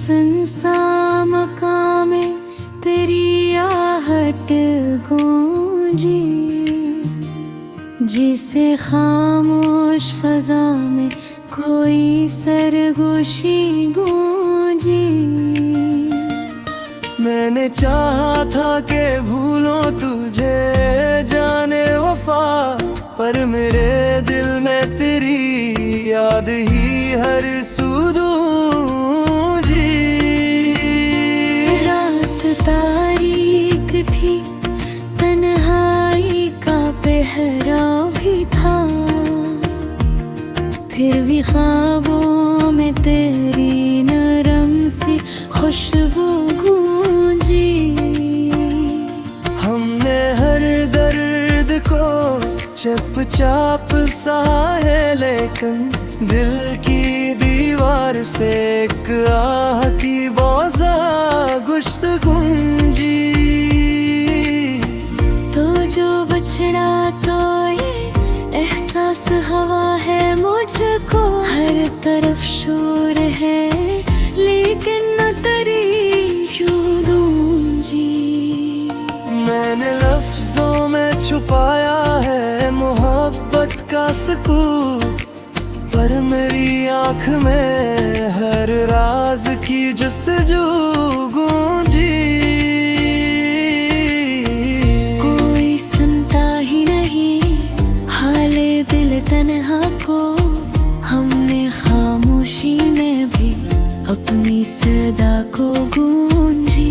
सुनसान मकाम में तेरी आहट गूंजी, जिसे खामोश फजा में कोई सरगोशी गूंजी। मैंने चाहा था कि भूलों तुझे जाने वफा, पर मेरे दिल में तेरी याद ही हर सू गूंजी। रात तारीक थी, तन्हाई का पहरा भी था, फिर भी ख्वाबों में तेरी नरम सी खुशबू गूंजी। हमने हर दर्द को चुपचाप सहा है, लेकिन दिल की दीवार से एक आह की बौसा गुस्तगूंजी। तो जो बछड़ा तो ये एहसास हवा है मुझको, हर तरफ शोर है लेकिन न तेरी यूं गूंजी। मैंने लफ्जों में छुपाया है मोहब्बत का सुकून, पर मेरी आँख में हर राज की जस्तजू गूंजी। कोई सुनता ही नहीं हाले दिल तन्हा को, हमने खामोशी में भी अपनी सदा को गूंजी।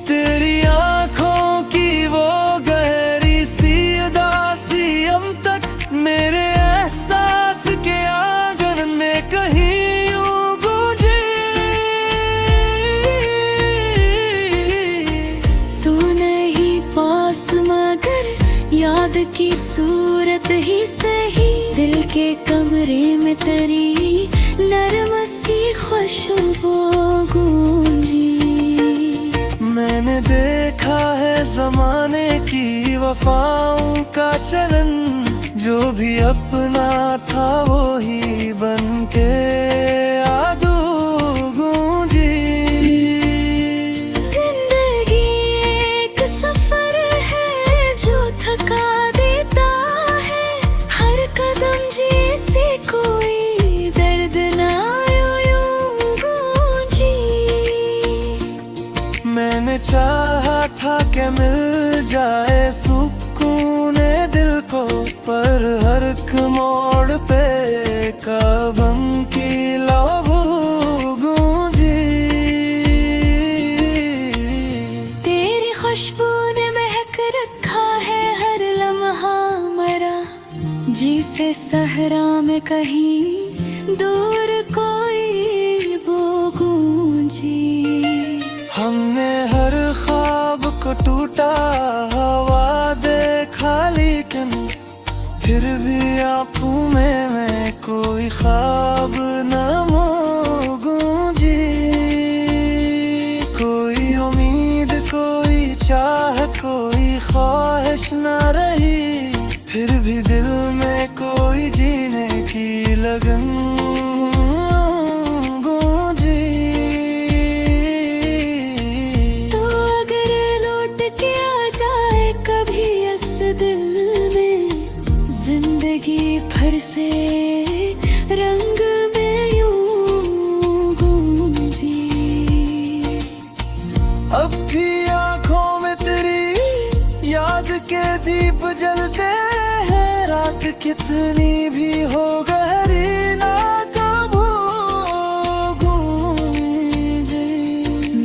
तेरी आँखों की वो गहरी सी उदासी अब तक मेरे एहसास के आंगन में कहीं यूं गूंजी। तू नहीं पास मगर याद की सूरत ही सही, दिल के कमरे में तेरी नरम सी खुशबू गूंजी। मैंने देखा है जमाने की वफाओं का चलन, जो भी अपना था वो ही बन के आदू गूंजी। जिंदगी एक सफर है जो थका देता है, हर कदम जैसे कोई दर्द ना यूं गूंजी। मैंने चाहा था कि मिल जाए सुकून दिल को, पर हर एक मोड़ पे कदम की लहू गूंजी। तेरी खुशबू ने महक रखा है हर लम्हा मरा, जिसे सहरा में कहीं दूर कोई वो गूंजी। हमने हर ख्वाब को टूटा हवा देखा, लेकिन फिर भी आँखों में कोई ख्वाब न गूंजी। कोई उम्मीद कोई चाह कोई ख्वाहिश न रही, फिर भी दिल में कोई जीने की लगन गूंजी। तो अगर लौट के आ जाए कभी इस दिल में, जिंदगी फिर से रंग में यूं गूंजी। अब भी आँखों में तेरी याद के दीप जलते हैं, रात कितनी भी हो गहरी ना कबू गूंजी।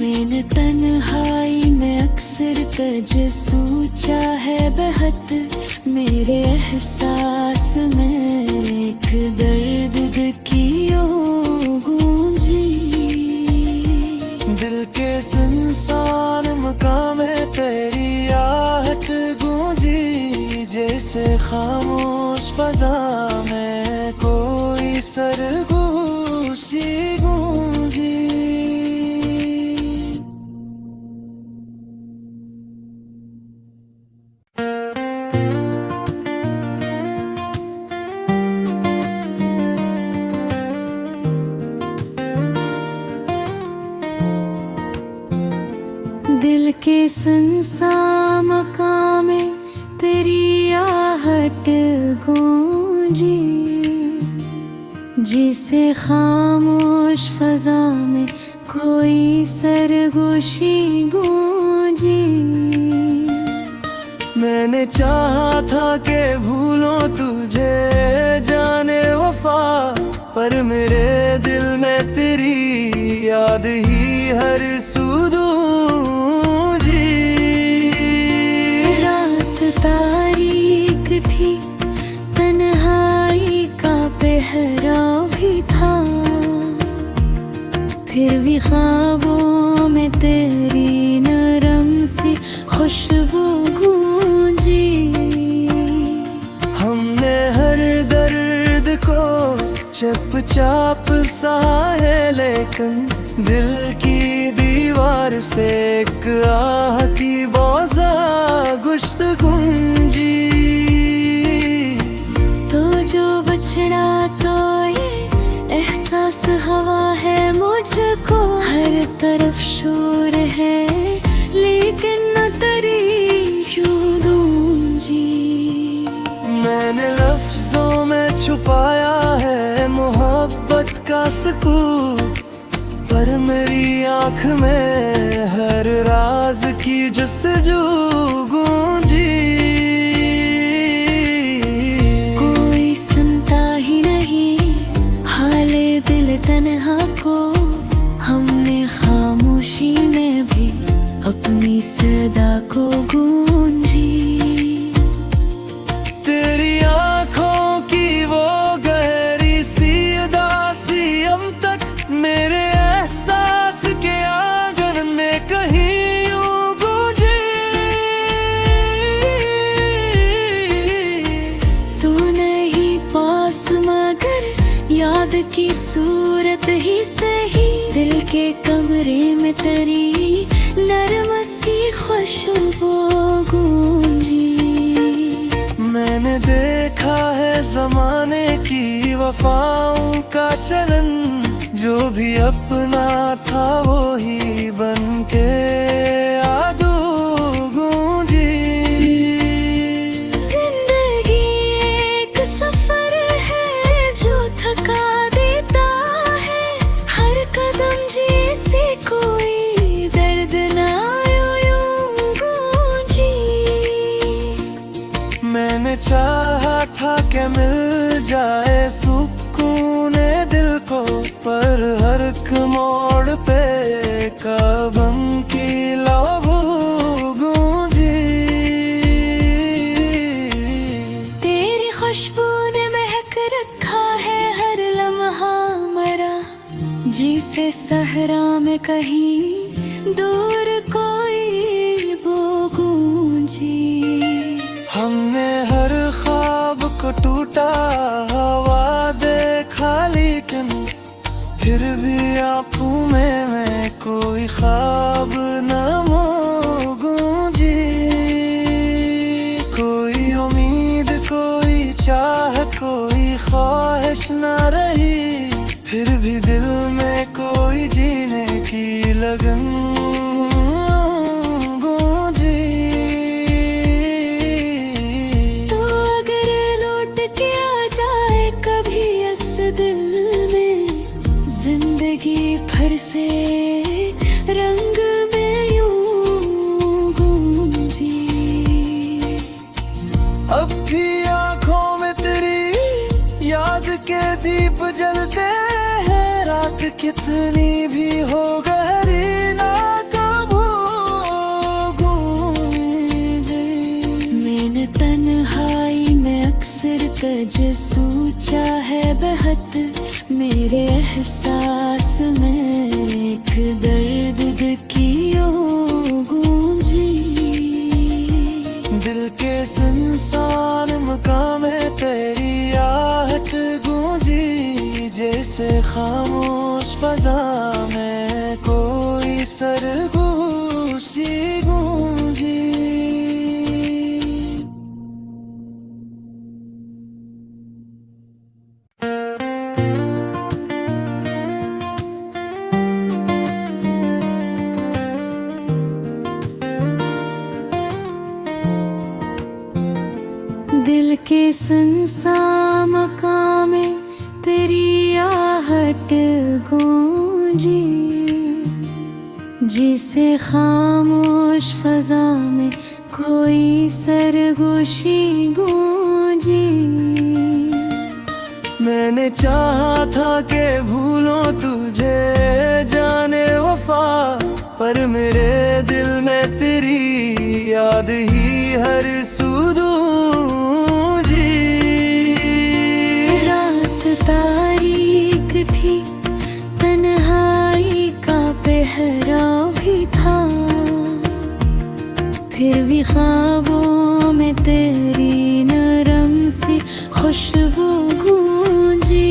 मैंने तन्हाई में अक्सर तुझे सोचा है बहुत, मेरे एहसास में एक दर्द की यूं गूंजी। दिल के सुनसान मकाम में तेरी आहट गूंजी, जैसे खामोश फजा में कोई सरगोशी गूंजी। के सुनसा मकाम में तेरी आहट गूंजी, जिसे खामोश फजा में कोई सरगोशी गूंजी। मैंने चाहा था कि भूलो तुझे जाने वफा, पर मेरे दिल में तेरी याद ही हर सूझी। रात तारीक थी, तन्हाई का पहरा भी था, फिर भी ख्वाबों में तेरी नरम सी खुशबू गूंजी। हमने हर दर्द को चुपचाप सहा है, लेकिन दिल की दीवार से एक आह की बौसा गुफ्तगू गूंजी। तो जो बछड़ा तो ये एहसास हवा है मुझको, हर तरफ शोर है लेकिन न तेरी यूं गूंजी। मैंने लफ्जों में छुपाया है मोहब्बत का सुकून, पर मेरी आँख में हर राज की जस्तजू गूंजी। कोई सुनता ही नहीं हाले दिल तन्हा को, हमने खामोशी में भी अपनी सदा को गूंजी। तेरी आँखों की वो गहरी सी उदासी अब तक मेरे एहसास के आंगन में कहीं यूं गूंजी। तू नहीं पास मगर याद की सूरत ही सही, दिल के कमरे में तेरी नरम सी खुशबू गूंजी। मैंने देखा है जमाने की वफाओं का चलन, जो भी अपना था वो ही बन के आदू गूंजी। जिंदगी एक सफर है जो थका देता है, हर कदम जैसे कोई दर्द ना यूं गूंजी। मैंने चाहा था कि मिल जाए सुकून दिल को, पर हर एक मोड़ पे कदम की लहू गूंजी। तेरी खुशबू ने महक रखा है हर लम्हा मरा, जिसे सहरा में कहीं दूर कोई वो गूंजी। हमने हर ख्वाब को टूटा हवा देखा, लेकिन फिर भी आंखों में कोई ख्वाब न गूंजी। कोई उम्मीद कोई चाह कोई ख्वाहिश न रही, फिर भी दिल में कोई जीने की लगन गूंजी। तो अगर लौट के आ जाए कभी इस दिल में, जिंदगी भर से रंग में यूं गूंजी। अब भी आंखों में तेरी याद के दीप जलते हैं, रात कितनी भी हो गहरी ना कबू गूंजी। मैंने तन्हाई में अक्सर तज सोचा है बेहद, मेरे एहसास में एक दर्द की ओ गूंजी। दिल के सुनसान मकाम में तेरी आहट गूंजी, जैसे खामोश फजा में कोई सरगोशी गूंजी। सुनसा मकामे तेरी आहट गूंजी, जिसे खामोश फजा में कोई सरगोशी गूंजी। मैंने चाहा था कि भूलों तुझे जाने वफा, पर मेरे दिल में तेरी याद ही हर सू गूंजी। रात तारीक थी, तन्हाई का पहरा भी था, फिर भी ख्वाबों में तेरी नरम सी खुशबू गूंजी।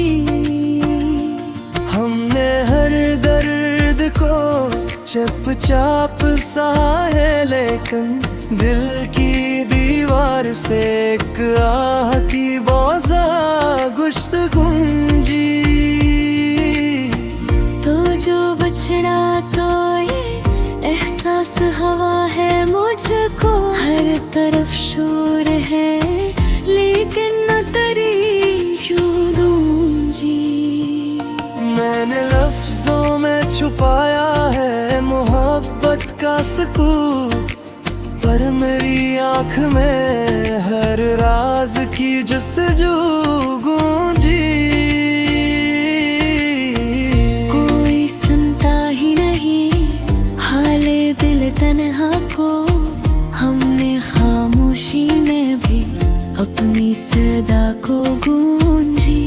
हमने हर दर्द को चुपचाप सहा है, लेकिन दिल की दीवार से एक आह की बौसा गुफ्तगू गूंजी। तो जो बछड़ा तो ये एहसास हवा है मुझको, हर तरफ शोर है लेकिन न तेरी यूं गूंजी। मैंने लफ्जों में छुपाया है मोहब्बत का सुकून, पर मेरी आँख में हर राज की जस्तजू गूंजी। कोई सुनता ही नहीं हाले दिल तन्हा को, हमने खामोशी में भी अपनी सदा को गूंजी।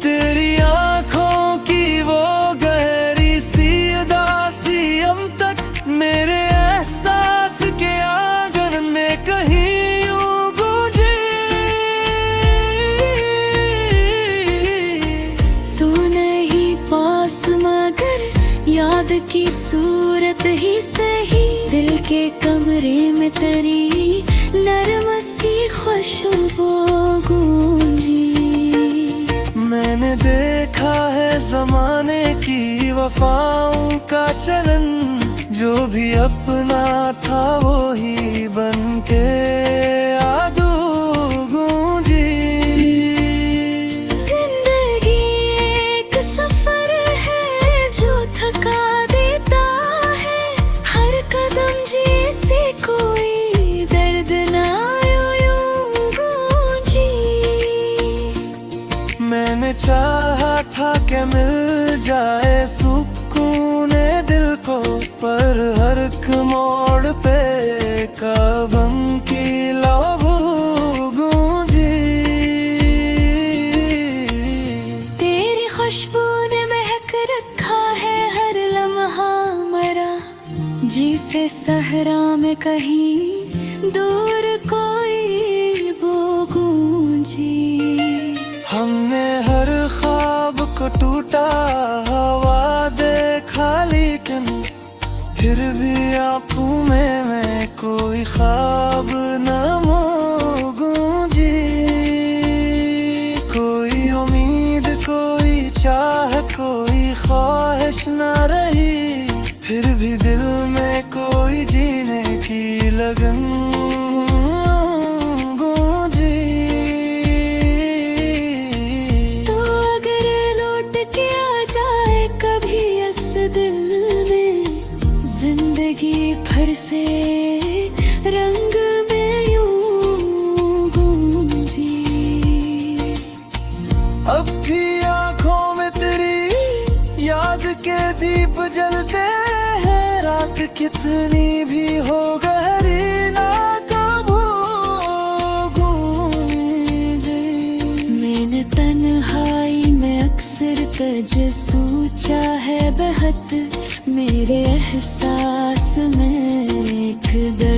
तेरी आँखों की वो गहरी सी उदासी अब तक मेरे एहसास के आंगन में कहीं यूं गूंजी। तू नहीं पास मगर याद की सूरत ही सही, दिल के कमरे में तेरी नरम सी खुशबू गूंजी। मैंने देखा है जमाने की वफाओं का चलन, जो भी अपना था वो ही बन के आदू गूंजी। जिंदगी एक सफर है जो थका देता है, हर कदम जैसे कोई दर्द ना यूं गूंजी। मैंने चाहा था कि मिल जाए सुकून दिल को, पर हर एक मोड़ पे कदम की लबू गूंजी। तेरी खुशबू ने महक रखा है हर लम्हा मरा, जिसे सहरा में कहीं दूर कोई वो गूंजी। हमने हर ख्वाब को टूटा हवा देखा, लेकिन फिर भी आंखों में कोई ख्वाब न गूंजी। कोई उम्मीद कोई चाह कोई ख्वाहिश न रही, फिर भी दिल में कोई जीने की लगन गूंजी। तो अगर लौट के आ जाए कभी इस दिल में, जिंदगी भर से रंग में यूं गूंजी। अब भी आंखों में तेरी याद के दीप जलते हैं, रात कितनी भी हो गहरी ना कबू गूंजी। मैंने तन्हाई में अक्सर तुझ सोचा है बहुत, मेरे एहसास में एक दर्द